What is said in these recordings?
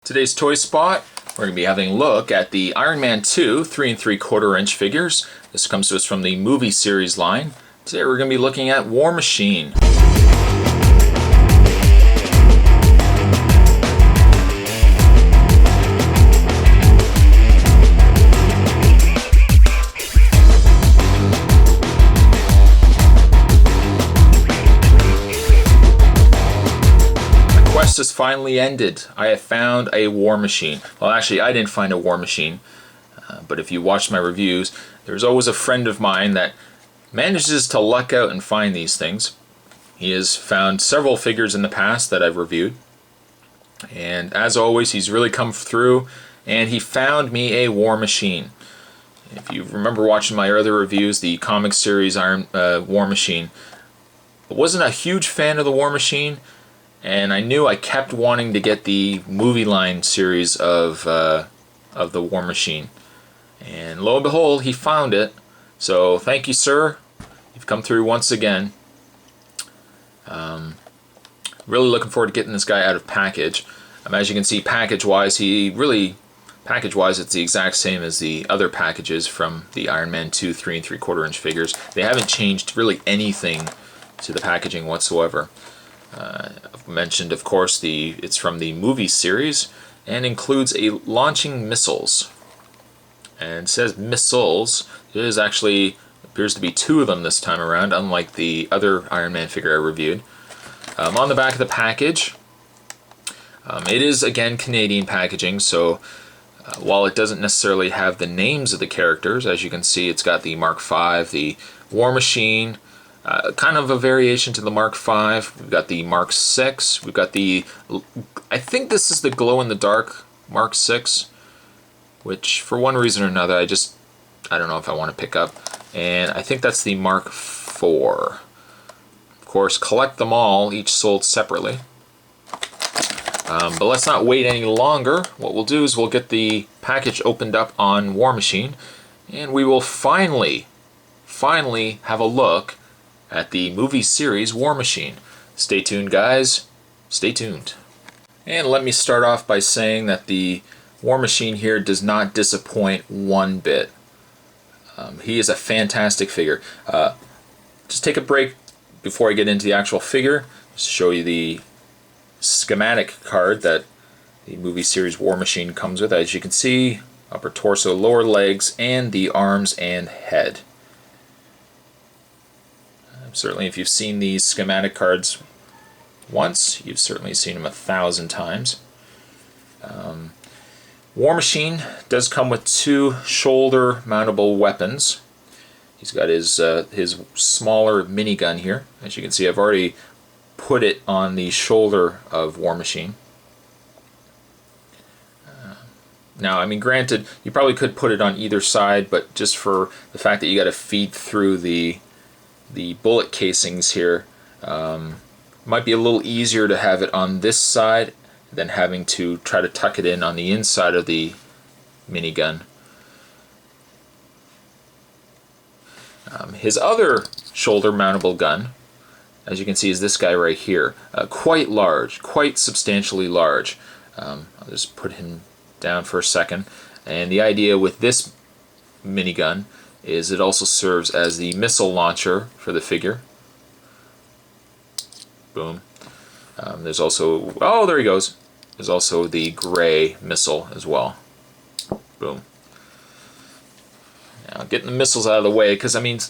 Today's toy spot, we're going to be having a look at the Iron Man 2 3 3/4 inch figures. This comes to us from the movie series line. Today we're going to be looking at War Machine. Has finally ended. I have found a War Machine. Well, actually, I didn't find a War Machine, but if you watch my reviews, there's always a friend of mine that manages to luck out and find these things. He has found several figures in the past that I've reviewed, and as always, he's really come through, and he found me a War Machine. If you remember watching my other reviews, the comic series War Machine, I wasn't a huge fan of the War Machine. And I knew I kept wanting to get the movie line series of the War Machine. And lo and behold, he found it. So thank you, sir. You've come through once again. Really looking forward to getting this guy out of package. As you can see, package-wise, it's the exact same as the other packages from the Iron Man 2 3 3/4 inch figures. They haven't changed really anything to the packaging whatsoever. I've mentioned, of course, it's from the movie series and includes a launching missiles. And it says missiles. It is actually appears to be two of them this time around, unlike the other Iron Man figure I reviewed. On the back of the package, it is again Canadian packaging, so while it doesn't necessarily have the names of the characters, as you can see, it's got the Mark V, the War Machine. Kind of a variation to the Mark V. We've got the Mark VI. We've got the, I think this is the glow-in-the-dark Mark VI, which for one reason or another I don't know if I want to pick up. And I think that's the Mark IV. Of course, collect them all, each sold separately. But let's not wait any longer. What we'll do is we'll get the package opened up on War Machine, and we will finally have a look at the movie series War Machine. Stay tuned, guys. Stay tuned. And let me start off by saying that the War Machine here does not disappoint one bit. He is a fantastic figure. Just take a break before I get into the actual figure. Just show you the schematic card that the movie series War Machine comes with. As you can see, upper torso, lower legs, and the arms and head. Certainly, if you've seen these schematic cards once, you've certainly seen them 1,000 times. War Machine does come with two shoulder mountable weapons. He's got his smaller minigun here. As you can see, I've already put it on the shoulder of War Machine. Now, I mean, granted, you probably could put it on either side, but just for the fact that you got to feed through the bullet casings here, might be a little easier to have it on this side than having to try to tuck it in on the inside of the minigun. His other shoulder mountable gun, as you can see, is this guy right here. Quite large, quite substantially large. I'll just put him down for a second. And the idea with this minigun is it also serves as the missile launcher for the figure. Boom. There's also, oh, there he goes. There's also the gray missile as well. Boom. Now, getting the missiles out of the way, because I mean,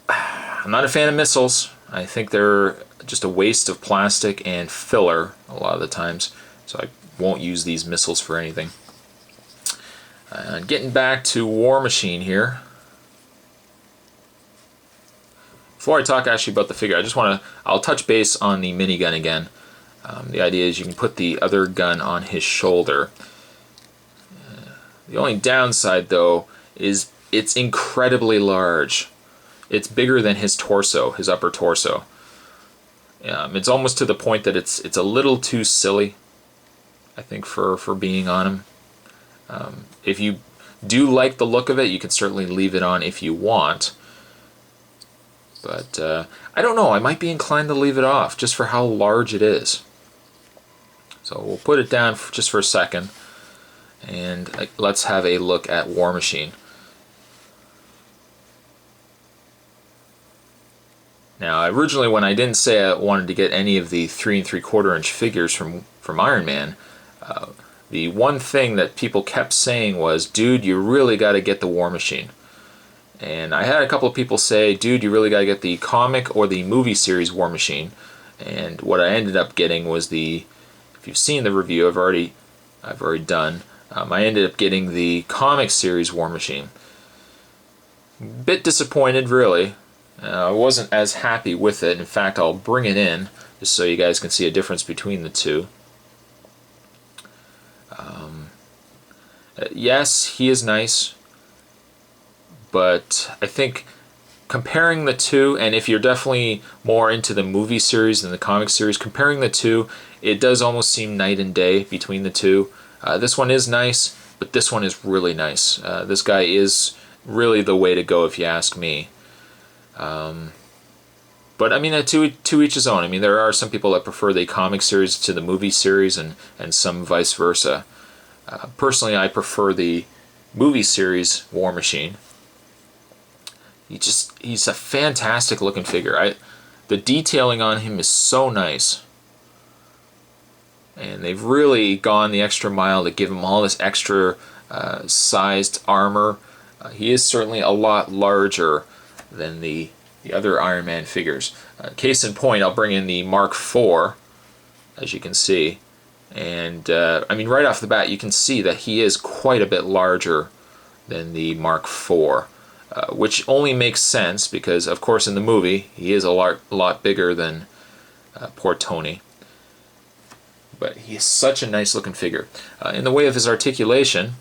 I'm not a fan of missiles. I think they're just a waste of plastic and filler a lot of the times, so I won't use these missiles for anything. Getting back to War Machine here. Before I talk actually about the figure, I'll touch base on the minigun again. The idea is you can put the other gun on his shoulder. The only downside, though, is it's incredibly large. It's bigger than his torso, his upper torso. It's almost to the point that it's a little too silly, I think, for being on him. If you do like the look of it, you can certainly leave it on if you want. But I don't know, I might be inclined to leave it off just for how large it is. So So we'll put it down just for a second, and let's have a look at War Machine. Now, originally when I didn't say I wanted to get any of the 3 3/4 inch figures from Iron Man, the one thing that people kept saying was, dude, you really got to get the War Machine. And I had a couple of people say, dude, you really got to get the comic or the movie series War Machine. And what I ended up getting was the, if you've seen the review I've already done, I ended up getting the comic series War Machine. Bit disappointed, really. I wasn't as happy with it. In fact, I'll bring it in just so you guys can see a difference between the two. Yes, he is nice, but I think comparing the two, and if you're definitely more into the movie series than the comic series, comparing the two, it does almost seem night and day between the two. This one is nice, but this one is really nice. This guy is really the way to go if you ask me. But I mean, to each his own. I mean, there are some people that prefer the comic series to the movie series, and some vice versa. Personally, I prefer the movie series War Machine. He's a fantastic looking figure. The detailing on him is so nice. And they've really gone the extra mile to give him all this extra sized armor. He is certainly a lot larger than the other Iron Man figures. Case in point, I'll bring in the Mark IV, as you can see. And I mean, right off the bat, you can see that he is quite a bit larger than the Mark IV, which only makes sense because, of course, in the movie, he is a lot bigger than poor Tony. But he is such a nice looking figure. In the way of his articulation,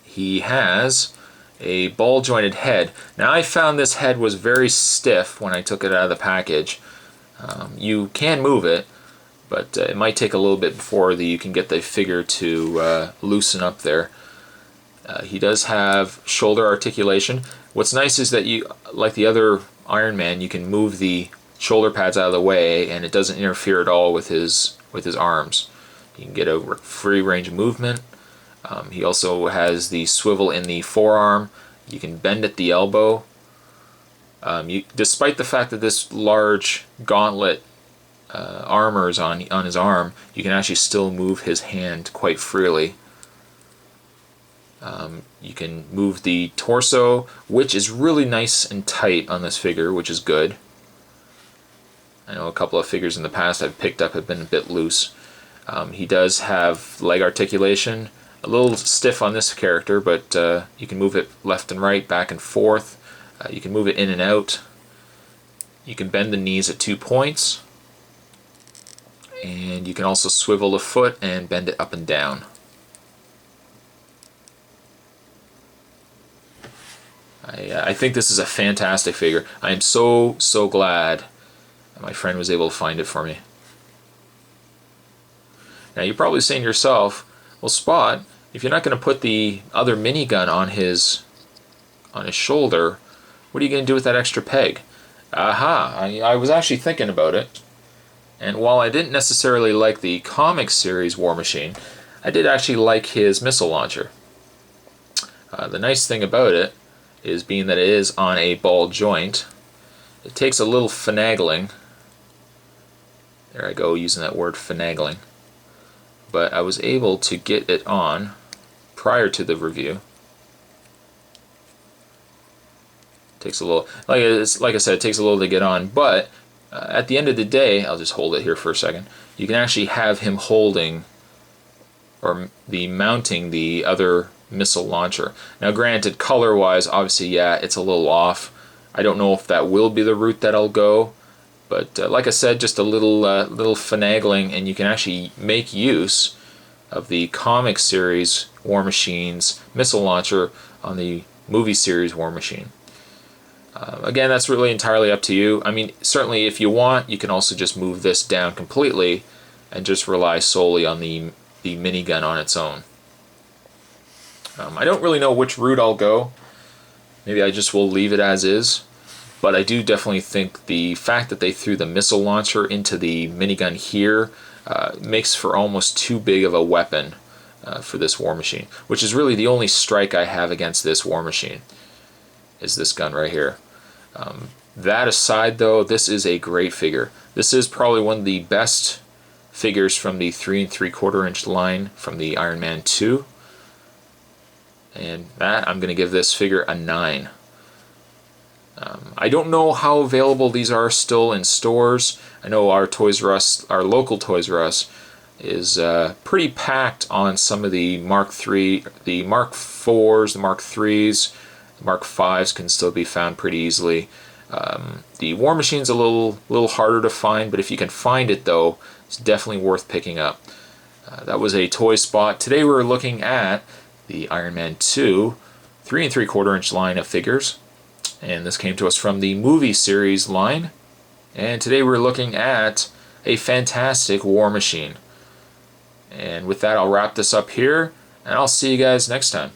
he has a ball jointed head. Now, I found this head was very stiff when I took it out of the package. You can move it, but it might take a little bit before you can get the figure to loosen up there. He does have shoulder articulation. What's nice is that you, like the other Iron Man, you can move the shoulder pads out of the way, and it doesn't interfere at all with his arms. You can get a free range of movement. He also has the swivel in the forearm. You can bend at the elbow. Despite the fact that this large gauntlet armor is on his arm, you can actually still move his hand quite freely. You can move the torso, which is really nice and tight on this figure, which is good. I know a couple of figures in the past I've picked up have been a bit loose. He does have leg articulation, a little stiff on this character, but you can move it left and right, back and forth. You can move it in and out. You can bend the knees at 2 points. And you can also swivel the foot and bend it up and down. I think this is a fantastic figure. I am so glad that my friend was able to find it for me. Now you're probably saying to yourself, well, Spot, if you're not going to put the other minigun on his shoulder, what are you going to do with that extra peg? Aha, I was actually thinking about it. And while I didn't necessarily like the comic series War Machine, I did actually like his missile launcher. The nice thing about it is being that it is on a ball joint, it takes a little finagling. There I go, using that word finagling. But I was able to get it on prior to the review. Takes a little, like I said, it takes a little to get on, but at the end of the day, I'll just hold it here for a second, you can actually have him holding or mounting the other missile launcher. Now granted, color wise, obviously, yeah, it's a little off. I don't know if that will be the route that I'll go, but like I said, just a little finagling, and you can actually make use of the comic series War Machine's missile launcher on the movie series War Machine. Again, that's really entirely up to you. I mean, certainly if you want, you can also just move this down completely and just rely solely on the minigun on its own. I don't really know which route I'll go. Maybe I just will leave it as is. But I do definitely think the fact that they threw the missile launcher into the minigun here makes for almost too big of a weapon for this War Machine, which is really the only strike I have against this War Machine, is this gun right here. That aside though, this is a great figure. This is probably one of the best figures from the 3 3/4 inch line from the Iron Man 2. And that, I'm going to give this figure a 9. I don't know how available these are still in stores. I know our Toys R Us, our local Toys R Us, is pretty packed on some of the Mark III, the Mark IVs, the Mark IIIs, the Mark Vs can still be found pretty easily. The War Machine's a little harder to find, but if you can find it though, it's definitely worth picking up. That was a toy spot. Today we're looking at the Iron Man 2 3 3/4 inch line of figures, and this came to us from the movie series line. And today we're looking at a fantastic War Machine. And with that, I'll wrap this up here, and I'll see you guys next time.